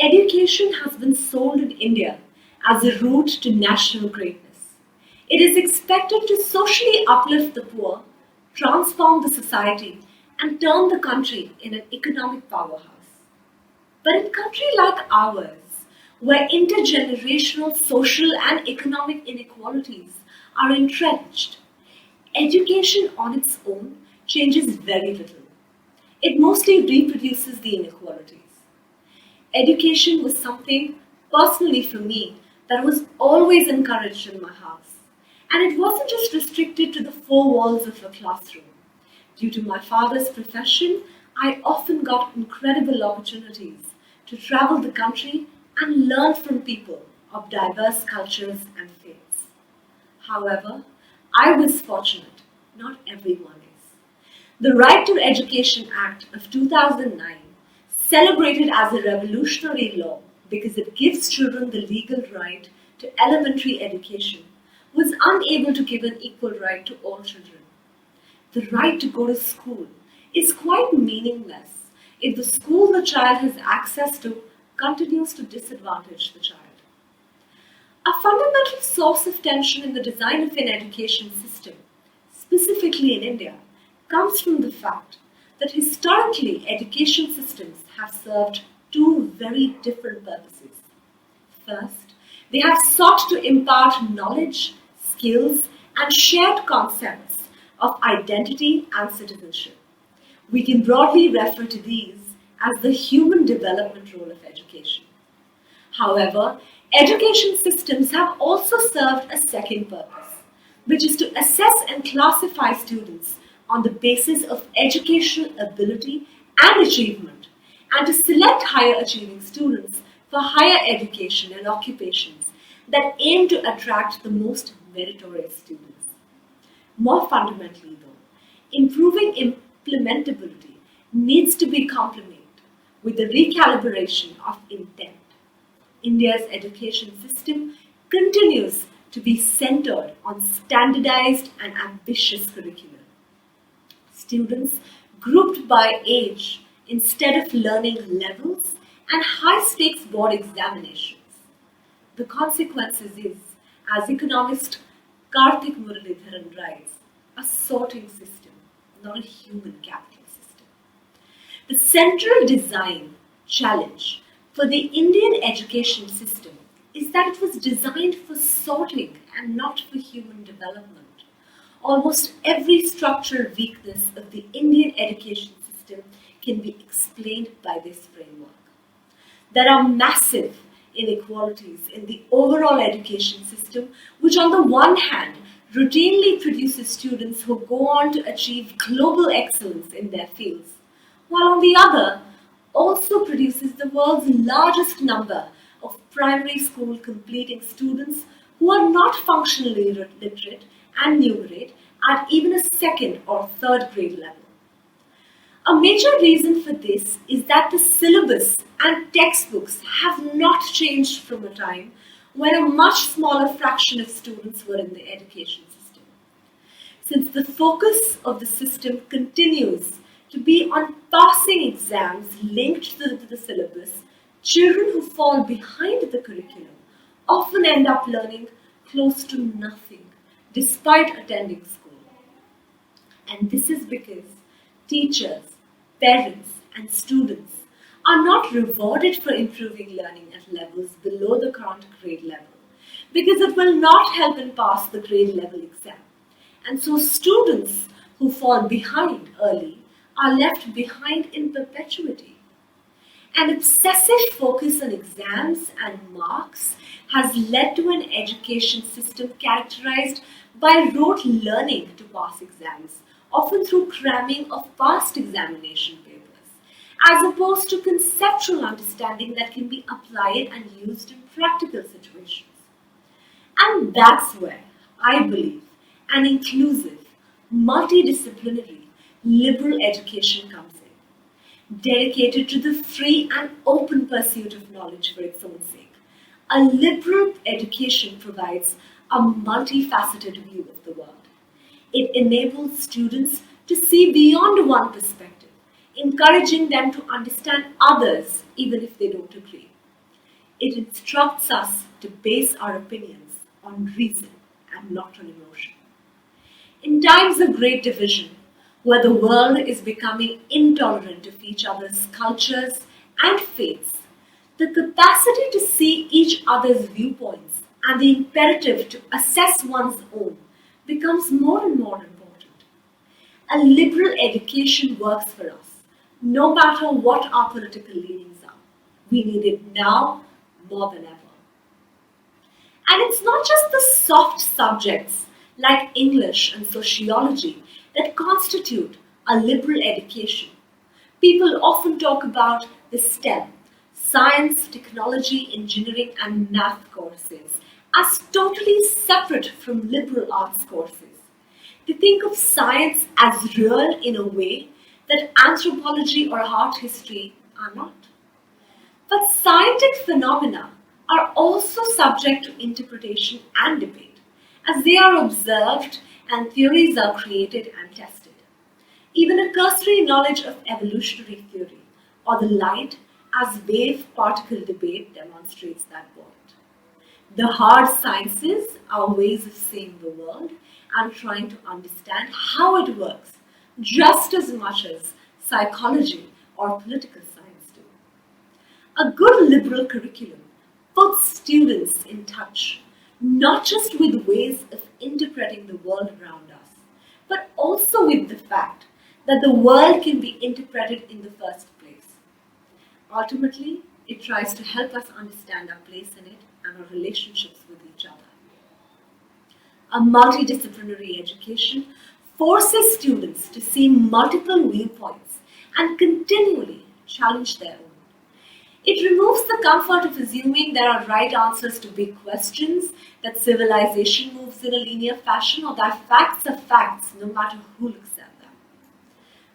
Education has been sold in India as a route to national greatness. It is expected to socially uplift the poor, transform the society, and turn the country in an economic powerhouse. But in a country like ours, where intergenerational social and economic inequalities are entrenched, education on its own changes very little. It mostly reproduces the inequalities. Education was something, personally for me, that was always encouraged in my house. And it wasn't just restricted to the four walls of a classroom. Due to my father's profession, I often got incredible opportunities to travel the country and learn from people of diverse cultures and faiths. However, I was fortunate, not everyone is. The Right to Education Act of 2009, celebrated as a revolutionary law because it gives children the legal right to elementary education, was unable to give an equal right to all children. The right to go to school is quite meaningless if the school the child has access to continues to disadvantage the child. A fundamental source of tension in the design of an education system, specifically in India, comes from the fact that historically education systems have served two very different purposes. First, they have sought to impart knowledge, skills, and shared concepts of identity and citizenship. We can broadly refer to these as the human development role of education. However, education systems have also served a second purpose, which is to assess and classify students on the basis of educational ability and achievement, and to select higher achieving students for higher education and occupations that aim to attract the most meritorious students. More fundamentally, though, improving implementability needs to be complemented with the recalibration of intent. India's education system continues to be centered on standardized and ambitious curriculum. Students grouped by age instead of learning levels and high stakes board examinations. The consequences is, as economist Karthik Muralidharan writes, a sorting system, not a human capital system. The central design challenge for the Indian education system is that it was designed for sorting and not for human development. Almost every structural weakness of the Indian education system can be explained by this framework. There are massive inequalities in the overall education system, which on the one hand routinely produces students who go on to achieve global excellence in their fields, while on the other also produces the world's largest number of primary school completing students who are not functionally literate and numerate at even a second or third grade level. A major reason for this is that the syllabus and textbooks have not changed from a time when a much smaller fraction of students were in the education system. Since the focus of the system continues to be on passing exams linked to the syllabus, children who fall behind the curriculum often end up learning close to nothing despite attending school. And this is because teachers, parents, and students are not rewarded for improving learning at levels below the current grade level because it will not help in pass the grade level exam. And so students who fall behind early are left behind in perpetuity. An obsessive focus on exams and marks has led to an education system characterized by rote learning to pass exams, often through cramming of past examination papers, as opposed to conceptual understanding that can be applied and used in practical situations. And that's where I believe an inclusive, multidisciplinary, liberal education comes in, dedicated to the free and open pursuit of knowledge for its own sake. A liberal education provides a multifaceted view of the world. It enables students to see beyond one perspective, encouraging them to understand others even if they don't agree. It instructs us to base our opinions on reason and not on emotion. In times of great division, where the world is becoming intolerant of each other's cultures and faiths, the capacity to see each other's viewpoints and the imperative to assess one's own becomes more and more important. A liberal education works for us, no matter what our political leanings are. We need it now more than ever. And it's not just the soft subjects like English and sociology that constitute a liberal education. People often talk about the STEM, science, technology, engineering, and math courses, as totally separate from liberal arts courses. They think of science as real in a way that anthropology or art history are not. But scientific phenomena are also subject to interpretation and debate, as they are observed and theories are created and tested. Even a cursory knowledge of evolutionary theory or the light as wave particle debate demonstrates that point. The hard sciences are ways of seeing the world and trying to understand how it works, just as much as psychology or political science do. A good liberal curriculum puts students in touch not just with ways of interpreting the world around us, but also with the fact that the world can be interpreted in the first place. Ultimately, it tries to help us understand our place in it and our relationships with each other. A multidisciplinary education forces students to see multiple viewpoints and continually challenge their own. It removes the comfort of assuming there are right answers to big questions, that civilization moves in a linear fashion, or that facts are facts no matter who looks at them.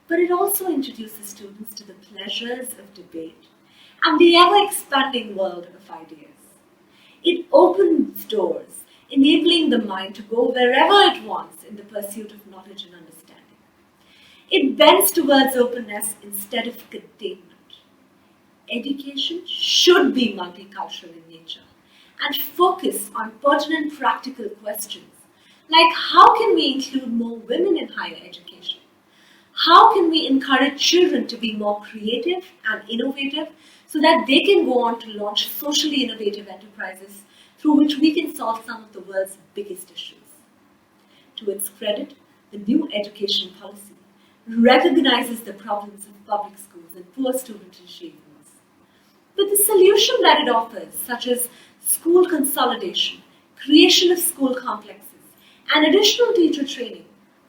But it also introduces students to the pleasures of debate and the ever-expanding world of ideas. It opens doors, enabling the mind to go wherever it wants in the pursuit of knowledge and understanding. It bends towards openness instead of containment. Education should be multicultural in nature and focus on pertinent practical questions like how can we include more women in higher education? How can we encourage children to be more creative and innovative so that they can go on to launch socially innovative enterprises through which we can solve some of the world's biggest issues? To its credit, the new education policy recognizes the problems of public schools and poor student achievements. But the solution that it offers, such as school consolidation, creation of school complexes, and additional teacher training,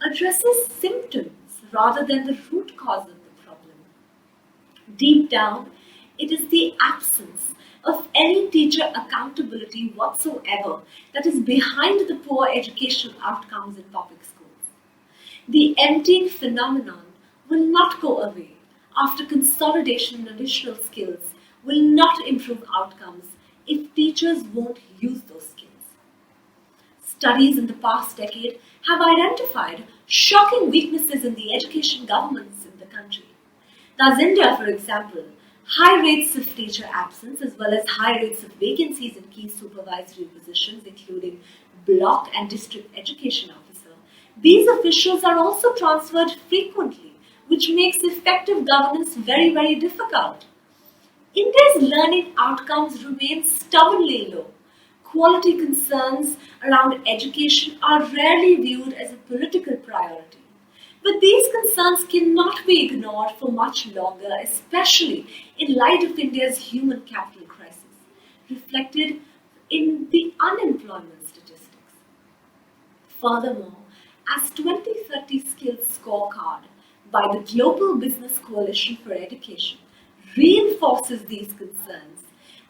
addresses symptoms rather than the root cause of the problem. Deep down, it is the absence of any teacher accountability whatsoever that is behind the poor educational outcomes in public schools. The emptying phenomenon will not go away after consolidation and additional skills will not improve outcomes if teachers won't use those skills. Studies in the past decade have identified shocking weaknesses in the education governance in the country. Thus, India, for example, high rates of teacher absence as well as high rates of vacancies in key supervisory positions, including block and district education officer. These officials are also transferred frequently, which makes effective governance very, very difficult. India's learning outcomes remain stubbornly low. Quality concerns around education are rarely viewed as a political priority. But these concerns cannot be ignored for much longer, especially in light of India's human capital crisis, reflected in the unemployment statistics. Furthermore, as 2030 Skills Scorecard by the Global Business Coalition for Education reinforces these concerns,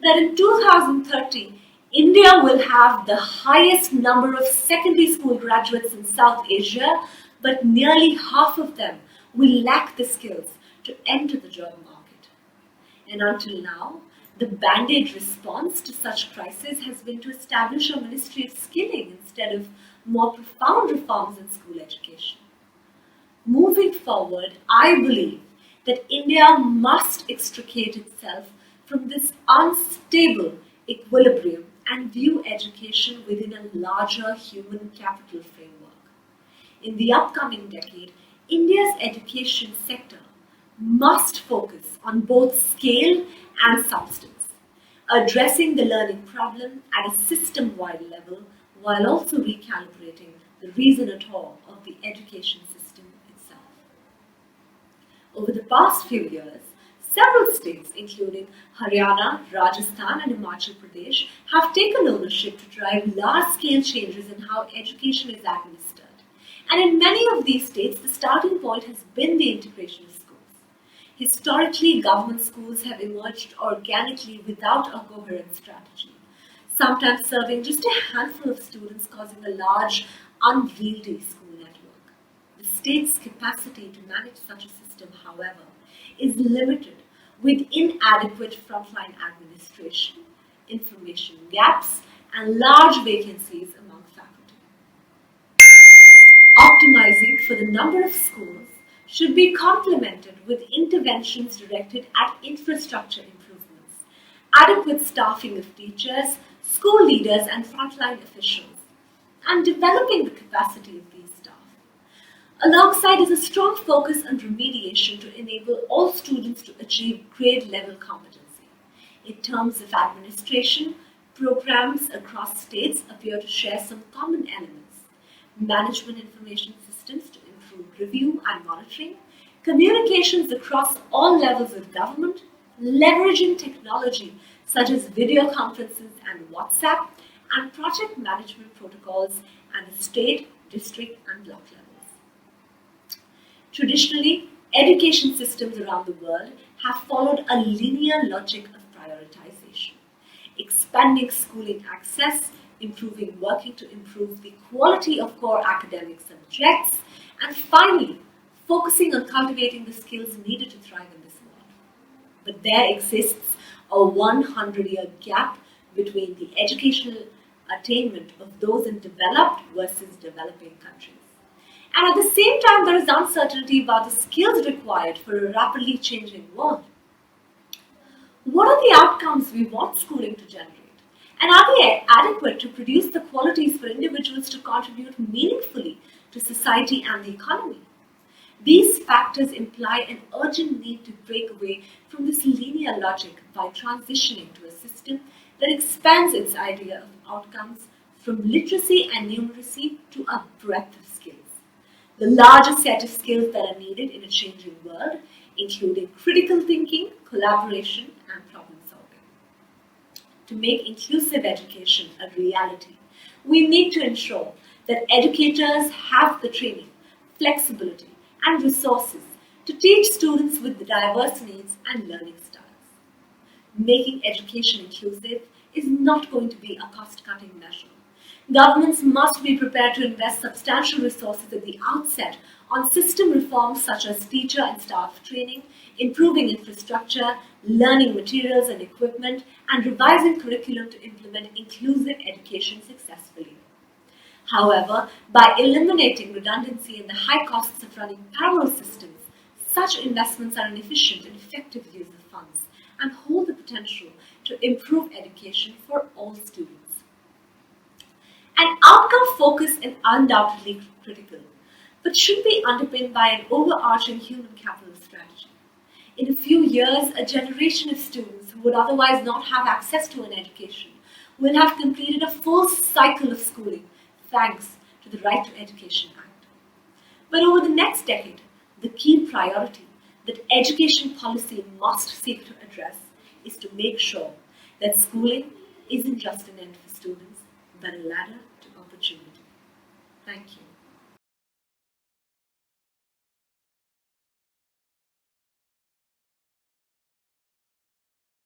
that in 2030, India will have the highest number of secondary school graduates in South Asia, but nearly half of them will lack the skills to enter the job market. And until now, the band-aid response to such crisis has been to establish a Ministry of Skilling instead of more profound reforms in school education. Moving forward, I believe that India must extricate itself from this unstable equilibrium, and view education within a larger human capital framework. In the upcoming decade, India's education sector must focus on both scale and substance, addressing the learning problem at a system-wide level while also recalibrating the reason at all of the education system itself. Over the past few years, several states, including Haryana, Rajasthan, and Himachal Pradesh, have taken ownership to drive large-scale changes in how education is administered. And in many of these states, the starting point has been the integration of schools. Historically, government schools have emerged organically without a coherent strategy, sometimes serving just a handful of students, causing a large, unwieldy school network. The state's capacity to manage such a system, however, is limited with inadequate frontline administration, information gaps, and large vacancies among faculty. Optimizing for the number of schools should be complemented with interventions directed at infrastructure improvements, adequate staffing of teachers, school leaders, and frontline officials, and developing the capacity of these staff. Alongside is a strong focus on remediation to enable all students to achieve grade level competency. In terms of administration, programs across states appear to share some common elements: management information systems to improve review and monitoring, communications across all levels of government, leveraging technology such as video conferences and WhatsApp, and project management protocols at the state, district, and block levels. Traditionally, education systems around the world have followed a linear logic of prioritization, expanding schooling access, improving working to improve the quality of core academic subjects, and finally, focusing on cultivating the skills needed to thrive in this world. But there exists a 100-year gap between the educational attainment of those in developed versus developing countries. And at the same time, there is uncertainty about the skills required for a rapidly changing world. What are the outcomes we want schooling to generate? And are they adequate to produce the qualities for individuals to contribute meaningfully to society and the economy? These factors imply an urgent need to break away from this linear logic by transitioning to a system that expands its idea of outcomes from literacy and numeracy to a breadth of skills. The larger set of skills that are needed in a changing world, including critical thinking, collaboration, and problem solving. To make inclusive education a reality, we need to ensure that educators have the training, flexibility, and resources to teach students with diverse needs and learning styles. Making education inclusive is not going to be a cost-cutting measure. Governments must be prepared to invest substantial resources at the outset on system reforms such as teacher and staff training, improving infrastructure, learning materials and equipment, and revising curriculum to implement inclusive education successfully. However, by eliminating redundancy and the high costs of running parallel systems, such investments are an efficient and effective use of funds and hold the potential to improve education for all students. An outcome focus is undoubtedly critical, but should be underpinned by an overarching human capital strategy. In a few years, a generation of students who would otherwise not have access to an education will have completed a full cycle of schooling thanks to the Right to Education Act. But over the next decade, the key priority that education policy must seek to address is to make sure that schooling isn't just an end for students, but a ladder to opportunity. Thank you.